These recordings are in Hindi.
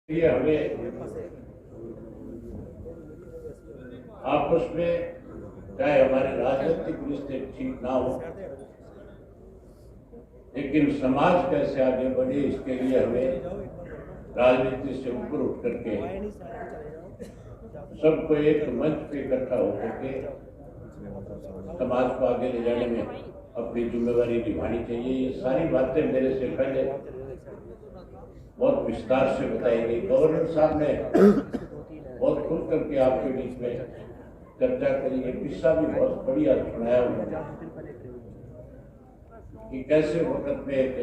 ये हमें आपस में चाहे हमारे राजनीतिक रिश्ते ठीक ना हो, लेकिन समाज कैसे आगे बढ़े इसके लिए हमें राजनीति से ऊपर उठ करके सबको एक मंच पे इकट्ठा होकर के समाज को आगे ले जाने में अपनी जिम्मेवारी निभानी चाहिए। ये सारी बातें मेरे से पहले बहुत विस्तार से बताई गई। गवर्नर साहब ने बहुत खुल करके आपके बीच में चर्चा करी। एक किस्सा भी बहुत बढ़िया सुनाया उन्होंने कि कैसे वक्त में एक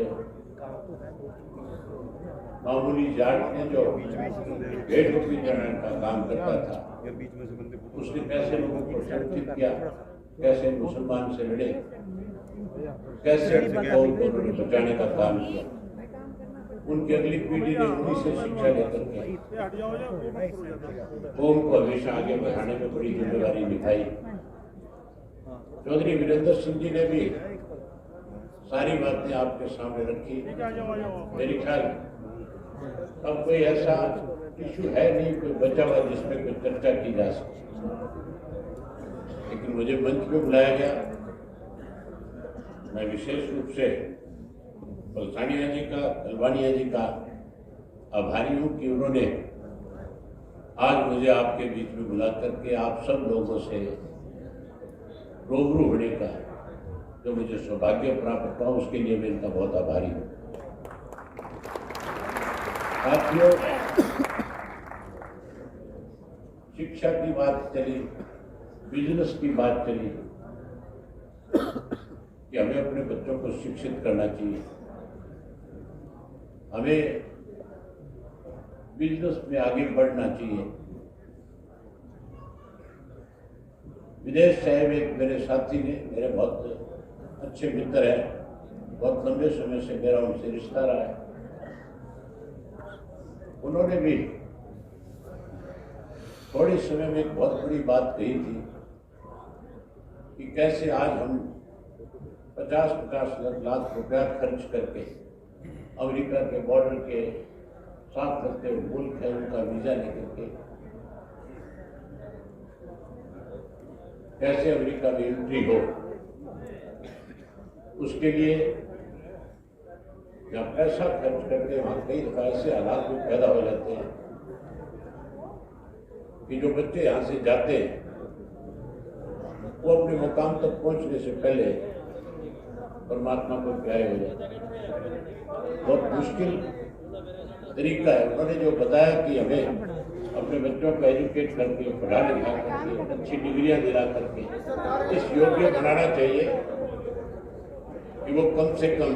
मामूली जाट ने जो भेड़ बकरी चढ़ाने का काम करता था, उसने कैसे लोगों को संरक्षित किया, कैसे मुसलमान से लड़े, कैसे कौम को उन्होंने बचाने का काम किया। उनकी अगली पीढ़ी ने उन्हीं से शिक्षा लेकर के कौम को हमेशा आगे बढ़ाने में बड़ी जिम्मेदारी निभाई। चौधरी वीरेंद्र सिंह जी ने भी सारी बातें आपके सामने रखी। मेरे ख्याल अब कोई ऐसा इशू है नहीं, कोई बचा हुआ जिसमें कोई चर्चा की जा सके, लेकिन मुझे मंच पे बुलाया गया। मैं विशेष रूप से पलसानिया जी का, कलवानिया जी का आभारी हूँ कि उन्होंने आज मुझे आपके बीच में बुला करके आप सब लोगों से रूबरू होने का जो मुझे सौभाग्य प्राप्त हुआ, उसके लिए मैं इनका बहुत आभारी हूँ। साथियों, शिक्षा की बात चली, बिजनेस की बात चली कि हमें अपने बच्चों को शिक्षित करना चाहिए, हमें बिजनेस में आगे बढ़ना चाहिए। विदेश साहब एक मेरे साथी ने, मेरे बहुत अच्छे मित्र हैं, बहुत लंबे समय से मेरा उनसे रिश्ता रहा है, उन्होंने भी थोड़े समय में एक बहुत बड़ी बात कही थी कि कैसे आज हम 50-50 लाख रुपया खर्च करके अमेरिका के बॉर्डर के साथ लगते हुए मुल्क है उनका वीजा लेकर के कैसे अमेरिका में एंट्री हो, उसके लिए जब पैसा खर्च करते हैं वहाँ कई दफा ऐसे हालात भी पैदा हो जाते हैं कि जो बच्चे यहाँ से जाते हैं वो अपने मुकाम तक पहुँचने से पहले परमात्मा को प्यारे हो जाते हैं। बहुत मुश्किल तरीका है। उन्होंने जो बताया कि हमें अपने बच्चों को एजुकेट करके, पढ़ा लिखा करके, अच्छी डिग्रियां दिला करके इस योग्य बनाना चाहिए कि वो कम से कम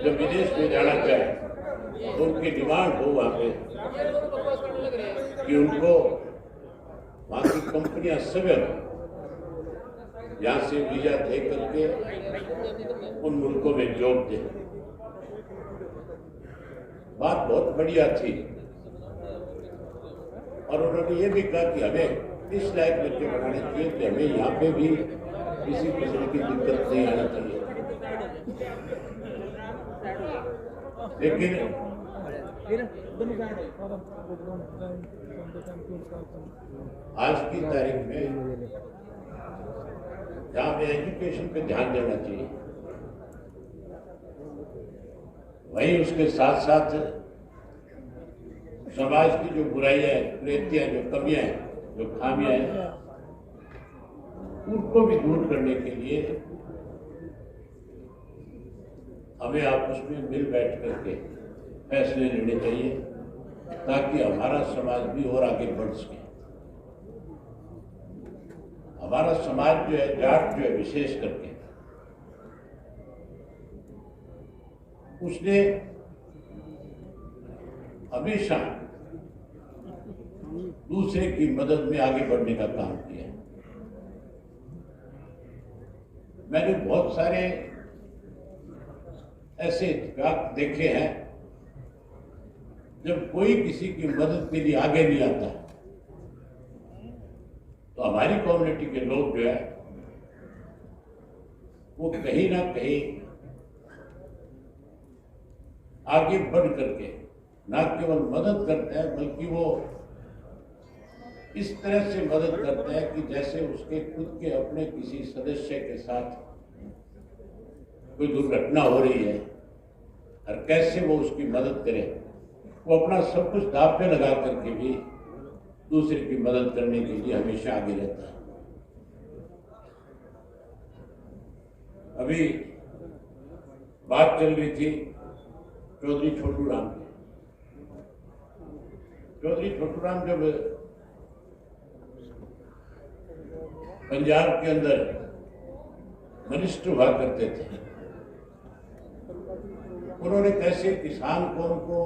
जब विदेश में जाना चाहे तो उनकी डिमांड हो वहाँ पे कि उनको वहाँ की कंपनियां सवेर यहाँ से वीजा दे करके उन मुल्कों में जॉब दे। बात बहुत बढ़िया थी और उन्होंने ये भी कहा कि हमें इस लायक बच्चे बनाने चाहिए कि हमें यहाँ पे भी किसी किस्म की दिक्कत नहीं आना चाहिए। लेकिन आज की तारीख में जहाँ हमें एजुकेशन पे ध्यान देना चाहिए, वहीं उसके साथ साथ समाज की जो बुराइयां हैं, कुरीतियां, जो कमियां हैं, जो खामियां हैं, उनको भी दूर करने के लिए हमें आपस में मिल बैठ करके फैसले लेने चाहिए ताकि हमारा समाज भी और आगे बढ़ सके। हमारा समाज जो है, जाट जो है विशेष करके, उसने हमेशा दूसरे की मदद में आगे बढ़ने का काम किया। मैंने बहुत सारे ऐसे इत्तेफाक देखे हैं जब कोई किसी की मदद के लिए आगे नहीं आता तो हमारी कम्युनिटी के लोग जो है वो कहीं ना कहीं आगे बढ़ करके न केवल मदद करता है बल्कि वो इस तरह से मदद करता है कि जैसे उसके खुद के अपने किसी सदस्य के साथ कोई दुर्घटना हो रही है और कैसे वो उसकी मदद करे। वो अपना सब कुछ दांव पे लगा करके भी दूसरे की मदद करने के लिए हमेशा आगे रहता है। अभी बात चल रही थी चौधरी छोटू राम की। चौधरी छोटू राम जब पंजाब के अंदर मिनिस्टर हुआ करते थे, उन्होंने कैसे किसान कौम को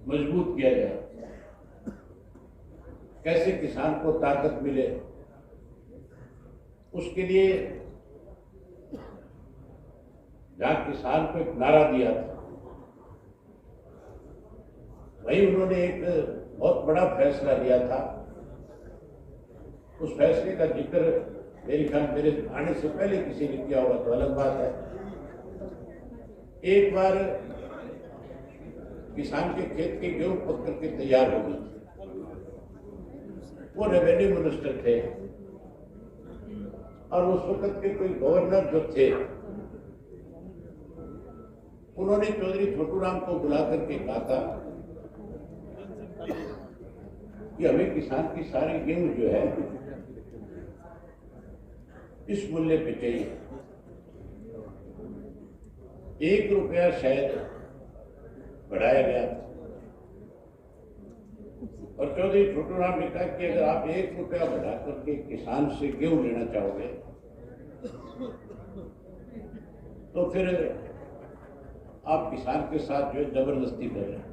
मजबूत किया जाए, कैसे किसान को ताकत मिले, उसके लिए जहां किसान को एक नारा दिया था, वही उन्होंने एक बहुत बड़ा फैसला लिया था। उस फैसले का जिक्र मेरे ख्याल मेरे आने से पहले किसी ने किया होगा तो अलग बात है। एक बार किसान के खेत के गेहूं पक करके तैयार हो गई, वो रेवेन्यू मिनिस्टर थे और उस वक्त के कोई गवर्नर जो थे, उन्होंने चौधरी छोटू राम को बुला करके कहा था कि हमें किसान की सारी गेहूं जो है इस मूल्य पे चाहिए। 1 रुपया शायद बढ़ाया गया और चौधरी छोटू राम ने कहा कि अगर आप 1 रुपया बढ़ा करके किसान से गेहूं लेना चाहोगे तो फिर आप किसान के साथ जो है जबरदस्ती कर रहे हैं।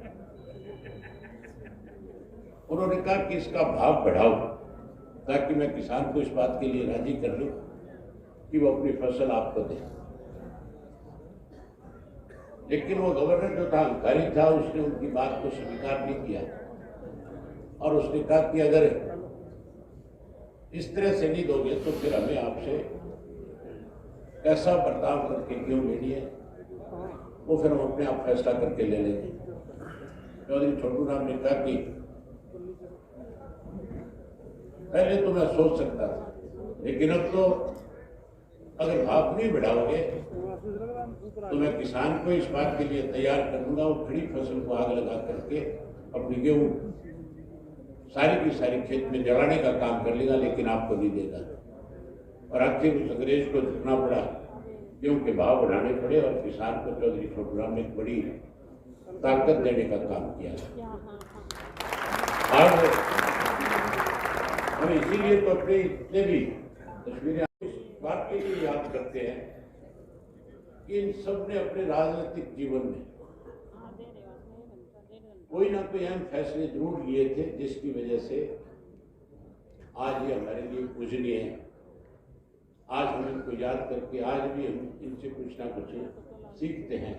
उन्होंने कहा कि इसका भाव बढ़ाओ ताकि मैं किसान को इस बात के लिए राजी कर लूं कि वो अपनी फसल आपको दे। लेकिन वो गवर्नर जो था अधिकारी था, उसने उनकी बात को स्वीकार नहीं किया और उसने कहा कि अगर इस तरह से नहीं दोगे तो फिर हमें आपसे कैसा बर्ताव करके क्यों लेनी है, वो फिर हम अपने आप फैसला करके ले लेंगे। चौधरी छोटू राम ने कहा कि पहले तो मैं सोच सकता था, लेकिन अब तो अगर भाव नहीं बढ़ाओगे तो मैं किसान को इस बात के लिए तैयार करूंगा, वो खड़ी फसल को आग लगा करके अपनी गेहूं सारी की सारी खेत में जलाने का काम कर लेगा, लेकिन आपको नहीं देगा। और आखिर उस अंग्रेज को झुकना पड़ा, गेहूं के भाव बढ़ाने पड़े और किसान को चौधरी छोटू राम ने बड़ी ताकत देने का काम किया। और हम इसीलिए तो अपने इतने भी तस्वीरें इस बात के लिए याद करते हैं कि इन सब ने अपने राजनीतिक जीवन में कोई ना कोई अहम फैसले जरूर लिए थे, जिसकी वजह से आज ये हमारे लिए पूजनीय है। आज हम इनको याद करके आज भी हम इनसे कुछ ना कुछ सीखते हैं।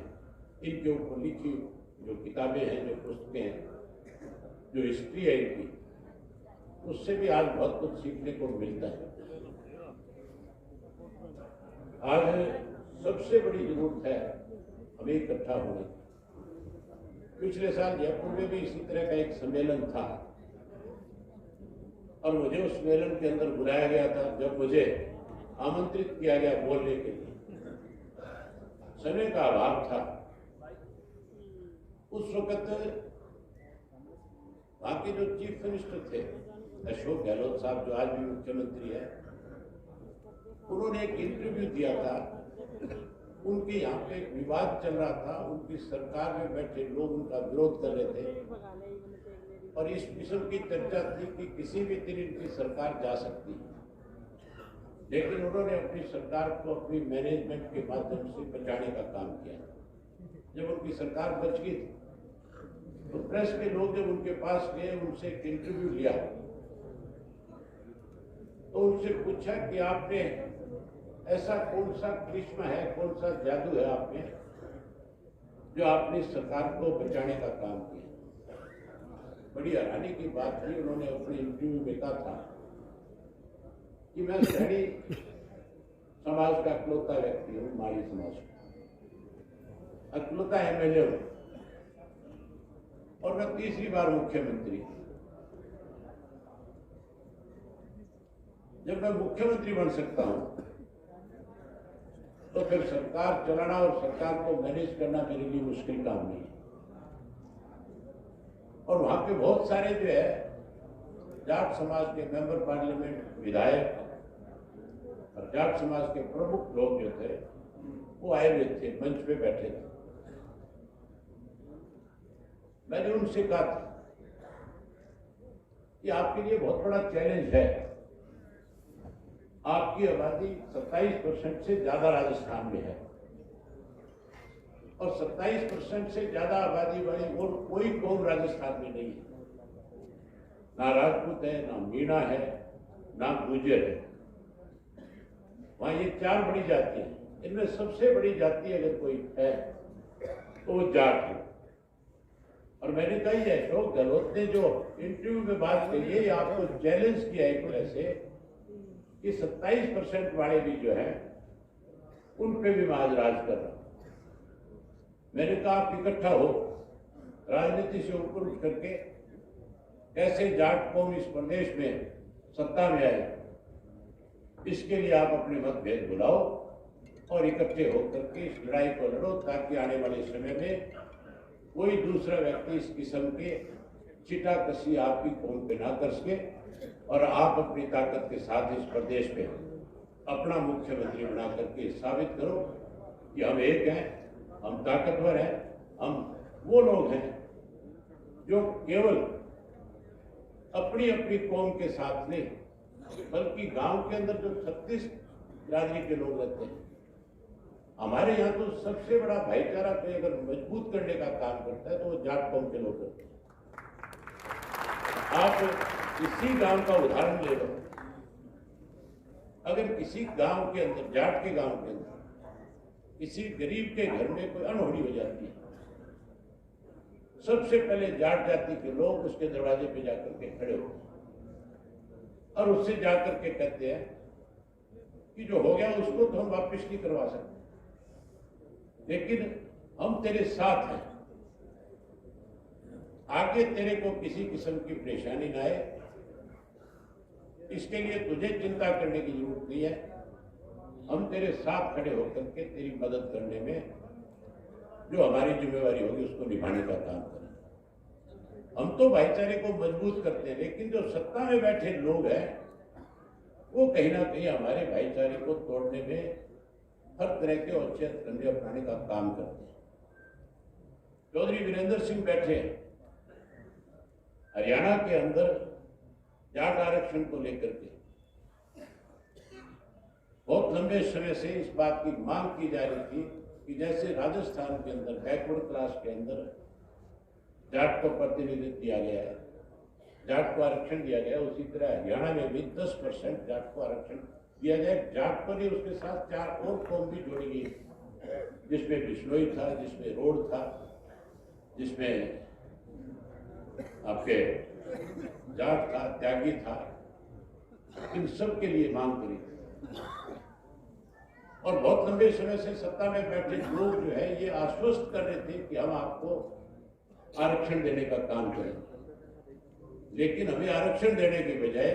इनके ऊपर लिखी जो किताबें हैं, जो पुस्तकें हैं, जो हिस्ट्री है इनकी, उससे भी आज बहुत कुछ सीखने को मिलता है। आज सबसे बड़ी जरूरत है हमें इकट्ठा होने की। पिछले साल जयपुर में भी इसी तरह का एक सम्मेलन था और मुझे उस सम्मेलन के अंदर बुलाया गया था। जब मुझे आमंत्रित किया गया बोलने के लिए, समय का अभाव था। उस वक्त वहां के जो चीफ मिनिस्टर थे अशोक गहलोत साहब, जो आज भी मुख्यमंत्री है, उन्होंने एक इंटरव्यू दिया था। उनके यहाँ पे एक विवाद चल रहा था, उनकी सरकार में बैठे लोग उनका विरोध कर रहे थे और इस किस्म की चर्चा थी कि किसी भी दिन इनकी सरकार जा सकती है। लेकिन उन्होंने अपनी सरकार को अपनी मैनेजमेंट के माध्यम से बचाने का काम किया। जब उनकी सरकार बच गई तो प्रेस के लोग जब उनके पास गए, उनसे एक इंटरव्यू लिया तो उनसे पूछा कि आपने ऐसा कौन सा करिश्मा है, कौन सा जादू है आप में, जो आपने सरकार को बचाने का काम किया। बड़ी हैरानी की बात थी। उन्होंने अपने इंटरव्यू में कहा था कि मैं शहरी समाज का इकलौता व्यक्ति हूँ, माली समाज का इकलौता MLA हूँ और मैं तीसरी बार मुख्यमंत्री। जब मैं मुख्यमंत्री बन सकता हूं तो फिर सरकार चलाना और सरकार को मैनेज करना मेरे लिए मुश्किल काम नहीं है। और वहां पे बहुत सारे जो है जाट समाज के मेंबर पार्लियामेंट, विधायक और जाट समाज के प्रमुख लोग जो थे वो आए हुए थे, मंच पे बैठे थे। मैंने उनसे कहा था कि आपके लिए बहुत बड़ा चैलेंज है। आपकी आबादी 27% से ज्यादा राजस्थान में है और 27% से ज्यादा आबादी वाली और कोई कौम राजस्थान में नहीं है। ना राजपूत है, ना मीणा है, ना गुर्जर है। वहां ये 4 बड़ी जाति हैं। इनमें सबसे बड़ी जाति अगर कोई है तो वो जाट है। और मैंने कही है, अशोक गहलोत ने जो इंटरव्यू में बात कही है, आपको चैलेंज किया एक तरह से कि 27% वाले भी जो है उन पे भी मैं आज राज कर रहा हूं। मैंने कहा आप इकट्ठा हो, राजनीति से ऊपर उठ करके कैसे जाट कौम इस प्रदेश में सत्ता में आए, इसके लिए आप अपने मतभेद बुलाओ और इकट्ठे होकर के इस लड़ाई को लड़ो, ताकि आने वाले समय में कोई दूसरा व्यक्ति इस किस्म के चिटा कसी आपकी कौम पे ना कर सके और आप अपनी ताकत के साथ इस प्रदेश में अपना मुख्यमंत्री बना करके साबित करो कि हम एक हैं, हम ताकतवर हैं, हम वो लोग हैं जो केवल अपनी अपनी कौम के साथ नहीं बल्कि गांव के अंदर जो 36 बिरादरी के लोग रहते हैं, हमारे यहाँ तो सबसे बड़ा भाईचारा कोई अगर मजबूत करने का काम करता है तो वो जाट कौम के लोग करते हैं। आप इसी गांव का उदाहरण ले लो। अगर किसी गांव के अंदर, जाट के गांव के अंदर किसी गरीब के घर में कोई अनहोनी हो जाती है, सबसे पहले जाट जाति के लोग उसके दरवाजे पे जाकर के खड़े होते और उससे जाकर के कहते हैं कि जो हो गया उसको तो हम वापस नहीं करवा सकते, लेकिन हम तेरे साथ हैं, आगे तेरे को किसी किस्म की परेशानी ना आए, इसके लिए तुझे चिंता करने की जरूरत नहीं है। हम तेरे साथ खड़े होकर के तेरी मदद करने में जो हमारी जिम्मेवारी होगी उसको निभाने का काम करें। हम तो भाईचारे को मजबूत करते हैं, लेकिन जो सत्ता में बैठे लोग हैं वो कहीं ना कहीं हमारे भाईचारे को तोड़ने में हर तरह के औचित्य धंधे अपनाने का काम करते हैं। चौधरी वीरेंद्र सिंह बैठे हरियाणा के अंदर जाट आरक्षण को लेकर के बहुत लंबे समय से इस बात की मांग की जा रही थी कि जैसे राजस्थान के अंदर बैकवर्ड क्लास के अंदर जाट को प्रतिनिधित्व दिया गया है, जाट को आरक्षण दिया गया, उसी तरह हरियाणा में भी 10% जाट को आरक्षण दिया जाए। जाट पर ही उसके साथ 4 और कौम भी जोड़ी गई, जिसमें बिश्नोई था, जिसमें रोड था, जिसमें आपके जाट था, त्यागी था। इन सब के लिए मांग करी और बहुत लंबे समय से सत्ता में बैठे लोग जो है ये आश्वस्त कर रहे थे कि हम आपको आरक्षण देने का काम करें, लेकिन हमें आरक्षण देने के बजाय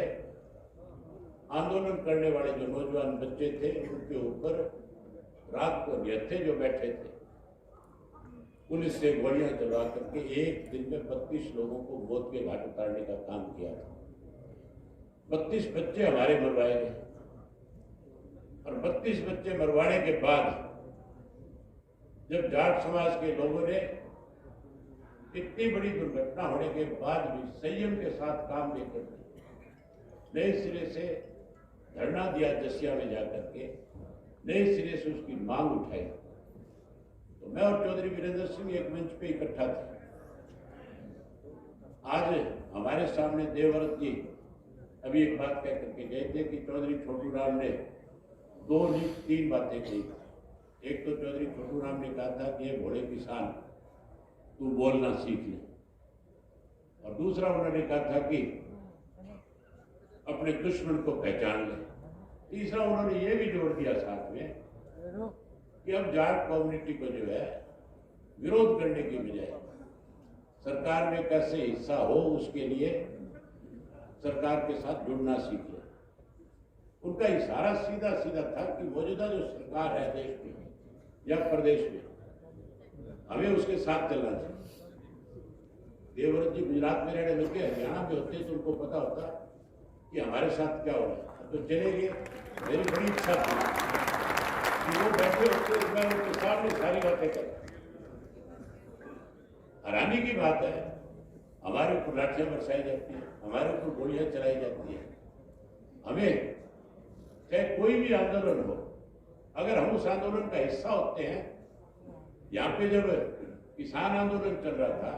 आंदोलन करने वाले जो नौजवान बच्चे थे उनके ऊपर रात को निहत्थे जो बैठे थे, पुलिस से गोलियां चलवा करके एक दिन में 32 लोगों को मौत के घाट उतारने का काम किया था। 32 बच्चे हमारे मरवाए गए और 32 बच्चे मरवाने के बाद जब जाट समाज के लोगों ने इतनी बड़ी दुर्घटना होने के बाद भी संयम के साथ काम लेकर नए सिरे से धरना दिया, जसिया में जाकर के नए सिरे से उसकी मांग उठाई, तो मैं और चौधरी वीरेंद्र सिंह एक मंच पे इकट्ठा थे। आज हमारे सामने देवव्रत जी अभी एक बात कह करके गए थे कि चौधरी छोटू राम ने 2 नहीं 3 बातें कही। एक तो चौधरी छोटू राम ने कहा था कि ये भोले किसान तू बोलना सीख ले, और दूसरा उन्होंने कहा था कि अपने दुश्मन को पहचान ले। तीसरा उन्होंने ये भी जोड़ दिया साथ में कि अब जाट कम्युनिटी को जो है विरोध करने की बजाय सरकार में कैसे हिस्सा हो उसके लिए सरकार के साथ जुड़ना सीखे। उनका इशारा सीधा सीधा था कि मौजूदा जो सरकार है देश में या प्रदेश में, हमें उसके साथ चलना चाहिए। देवव्रत जी गुजरात में रहने लगे, हरियाणा में होते तो उनको पता होता कि हमारे साथ क्या हो रहा है, तो चले गए। मेरी बड़ी इच्छा थी कि वो बैठे होते तो मैं उनके सामने सारी बातें करता। हैरानी की बात है, हमारे ऊपर लाठियां बरसाई जाती है, हमारे ऊपर गोलियां चलाई जाती है। हमें चाहे कोई भी आंदोलन हो, अगर हम उस आंदोलन का हिस्सा होते हैं, यहाँ पे जब किसान आंदोलन चल रहा था,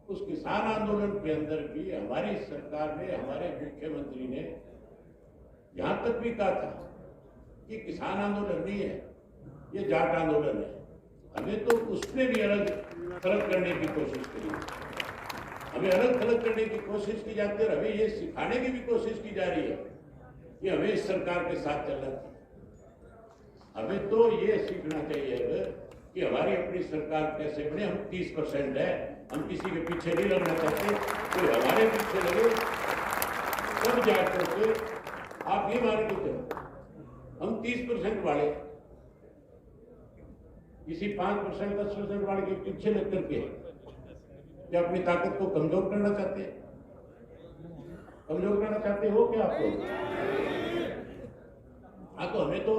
उस किसान आंदोलन के अंदर भी हमारी सरकार ने, हमारे मुख्यमंत्री ने यहां तक भी कहा था कि किसान आंदोलन नहीं है, ये जाट आंदोलन है। हमें तो उसमें भी अलग थलग करने की कोशिश करी, हमें अलग थलग करने की कोशिश की जाती है और हमें ये सिखाने की भी कोशिश की जा रही है कि हमें इस सरकार के साथ चलना चाहिए। हमें तो ये सीखना चाहिए कि हमारी अपनी सरकार कैसे बने। हम 30% है, हम किसी के पीछे नहीं लगना चाहते, कोई हमारे पीछे लगे तब जाकर के आप ये मान के चलो हम 30% वाले, किसी 5% 10% वाले के पीछे लग करके क्या अपनी ताकत को कमजोर करना चाहते हैं? कमजोर करना चाहते हो क्या आप लोग? हाँ, तो हमें तो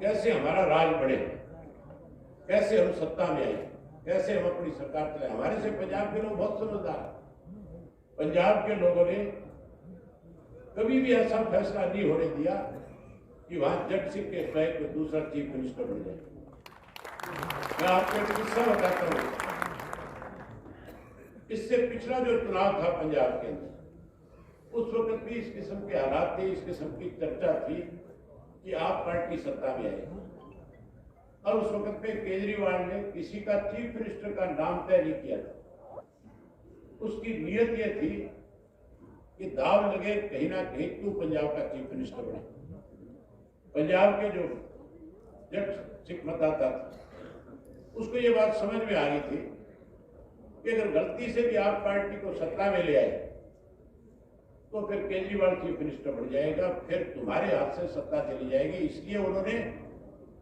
कैसे हमारा राज बढ़े, कैसे हम सत्ता में आए, कैसे हम अपनी सरकार चलाए। हमारे से पंजाब के लोग बहुत समझदार हैं। पंजाब के लोगों ने कभी भी ऐसा फैसला नहीं होने दिया कि वहां जट सिंह के स्वयं को दूसरा चीफ मिनिस्टर बन जाए। मैं आपको एक किस्सा बताता हूं। इससे पिछला जो चुनाव था पंजाब के अंदर, उस वक्त भी इस किस्म के हालात थे, इस किस्म की चर्चा थी कि आप पार्टी सत्ता में आए। और उस वक्त में केजरीवाल ने किसी का चीफ मिनिस्टर का नाम तय नहीं किया था। उसकी नीयत यह थी कि दाव लगे कहीं ना कहीं तू पंजाब का चीफ मिनिस्टर बने। पंजाब के जो जट सिख मतदाता था उसको ये बात समझ में आ रही थी कि अगर गलती से भी आप पार्टी को सत्ता में ले आए तो फिर केजरीवाल चीफ मिनिस्टर बन जाएगा, फिर तुम्हारे हाथ से सत्ता चली जाएगी। इसलिए उन्होंने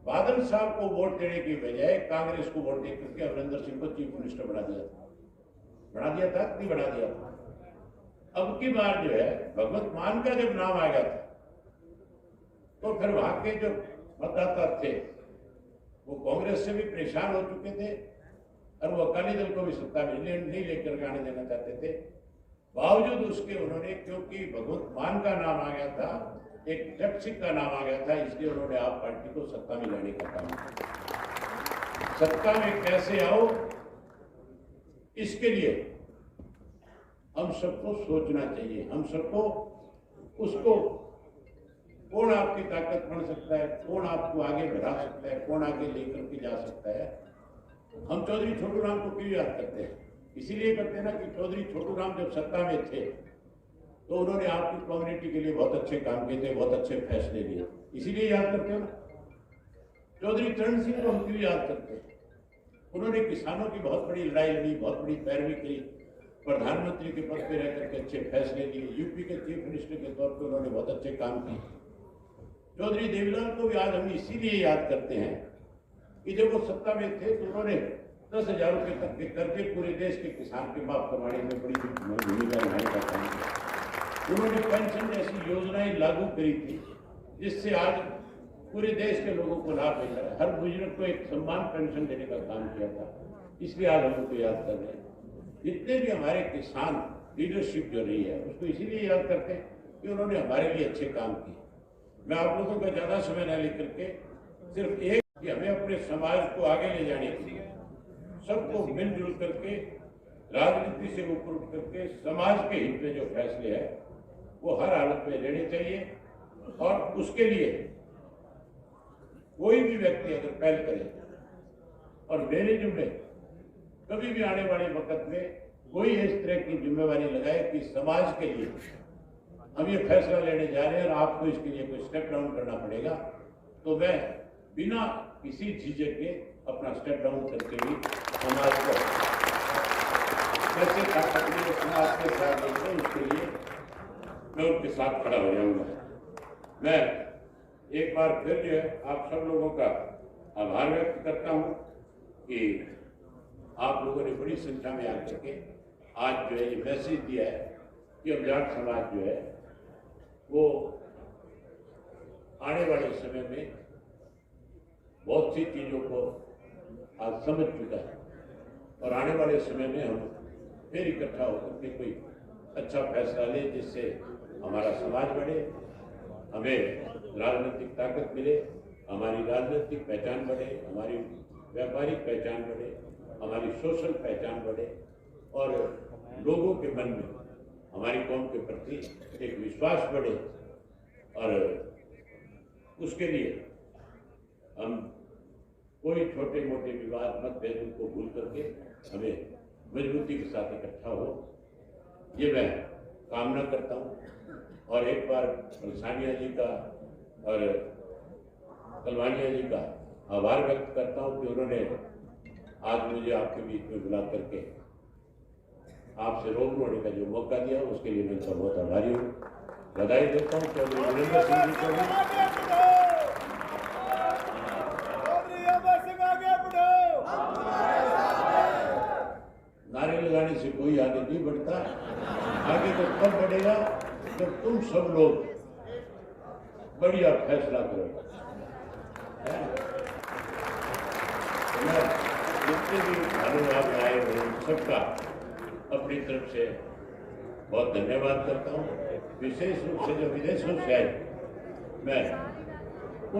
बादल साहब को वोट देने की बजाय कांग्रेस को वोट दे करके अमरिंदर सिंह को चीफ मिनिस्टर बना दिया था। नहीं बना दिया था। अब की बार जो है भगवत मान का जब नाम आ गया था तो फिर वहां के जो मतदाता थे वो कांग्रेस से भी परेशान हो चुके थे और वो अकाली दल को भी सत्ता में नहीं लेकर आने देना चाहते थे। बावजूद उसके उन्होंने, क्योंकि भगवत मान का नाम आ गया था, एक जट सिंह का नाम आ गया था, इसलिए उन्होंने आप पार्टी को सत्ता में लाने का काम किया। सत्ता में कैसे आओ, इसके लिए हम सबको सोचना चाहिए। हम सबको उसको, कौन आपकी ताकत बन सकता है, कौन आपको आगे बढ़ा सकता है, कौन आगे लेकर के जा सकता है। हम चौधरी छोटू राम को क्यों याद करते हैं? इसीलिए करते हैं ना कि चौधरी छोटू राम जब सत्ता में थे तो उन्होंने आपकी कम्युनिटी के लिए बहुत अच्छे काम किए थे, बहुत अच्छे फैसले लिए, इसीलिए याद करते हो ना। चौधरी चरण सिंह को हम क्यों याद करते हैं? उन्होंने किसानों की बहुत बड़ी लड़ाई लड़ी, बहुत बड़ी पैरवी की, प्रधानमंत्री के पद पर रह करके अच्छे फैसले लिए, यूपी के चीफ मिनिस्टर के तौर पर उन्होंने बहुत अच्छे काम किए। चौधरी देवीलाल को भी आज हम इसीलिए याद करते हैं कि जब वो सत्ता में थे तो उन्होंने 10,000 रुपये तक के करके पूरे देश के किसान के माफ करवाने में बड़ी भूमिका निभाने का काम किया। उन्होंने पेंशन जैसी योजनाएं लागू करी थी जिससे आज पूरे देश के लोगों को लाभ मिल रहा है। हर बुजुर्ग को एक सम्मान पेंशन देने का काम किया था, इसलिए आज हम उनको याद कर रहे हैं। जितने भी हमारे किसान लीडरशिप जो रही है उसको इसीलिए याद करते हैं कि उन्होंने हमारे लिए अच्छे काम किए। मैं आप लोगों का ज्यादा समय न लेकर के सिर्फ एक कि हमें अपने समाज को आगे ले जाने के लिए सबको मिलजुल करके राजनीति से ऊपर उठ करके समाज के हित में जो फैसले हैं वो हर हालत में लेने चाहिए। और उसके लिए कोई भी व्यक्ति अगर पहल करे और मेरे जुम्मे कभी भी आने वाले वक्त में कोई इस तरह की जिम्मेवारी लगाए कि समाज के लिए हम ये फैसला लेने जा रहे हैं और आपको इसके लिए कोई स्टेप डाउन करना पड़ेगा, तो मैं बिना किसी झिझक के अपना स्टेप डाउन करके भी समाज को जैसे ताकत मेरे समाज के साथ देते उसके लिए मैं उनके साथ खड़ा हो जाऊंगा। मैं एक बार फिर जो है आप सब लोगों का आभार व्यक्त करता हूं कि आप लोगों ने बड़ी संख्या में आकर के आज जो है ये मैसेज दिया है कि अब जाट समाज जो है वो आने वाले समय में बहुत सी चीजों को आज समझ चुका है और आने वाले समय में हम फिर इकट्ठा होकर के कोई अच्छा फैसला ले जिससे हमारा समाज बढ़े, हमें राजनीतिक ताकत मिले, हमारी राजनीतिक पहचान बढ़े, हमारी व्यापारिक पहचान बढ़े, हमारी सोशल पहचान बढ़े और लोगों के मन में हमारी कौम के प्रति एक विश्वास बढ़े। और उसके लिए हम कोई छोटे मोटे विवाद मतभेदों को भूल करके हमें मजबूती के साथ इकट्ठा हो, ये मैं कामना करता हूँ। और एक बार सानिया जी का और कलवानिया जी का आभार व्यक्त करता हूँ कि उन्होंने आज मुझे आपके बीच में बुला करके आपसे रूबरू होने का जो मौका दिया उसके लिए मैं उनका बहुत आभारी हूँ। बधाई देता हूँ चौधरी वीरेंद्र सिंह जी को भी। नारे लगाने से कोई आगे नहीं बढ़ता, आगे तो तब बढ़ेगा जब तुम सब लोग बढ़िया फैसला करोगे। जितने भी भानुवाद आए हुए सबका अपनी तरफ से बहुत धन्यवाद करता हूँ। विशेष रूप से जो विदेशों से आए मैं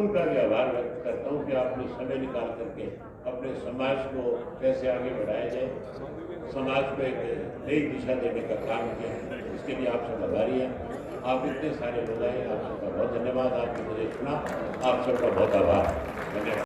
उनका भी आभार व्यक्त करता हूँ कि आपने समय निकाल करके अपने समाज को कैसे आगे बढ़ाया जाए, समाज को एक नई दिशा देने का काम किया, इसके लिए आप सब आभारी हैं। आप इतने सारे लोग आए, आप सबका बहुत धन्यवाद। आपने मुझे सुना, आप सबका बहुत आभार। धन्यवाद।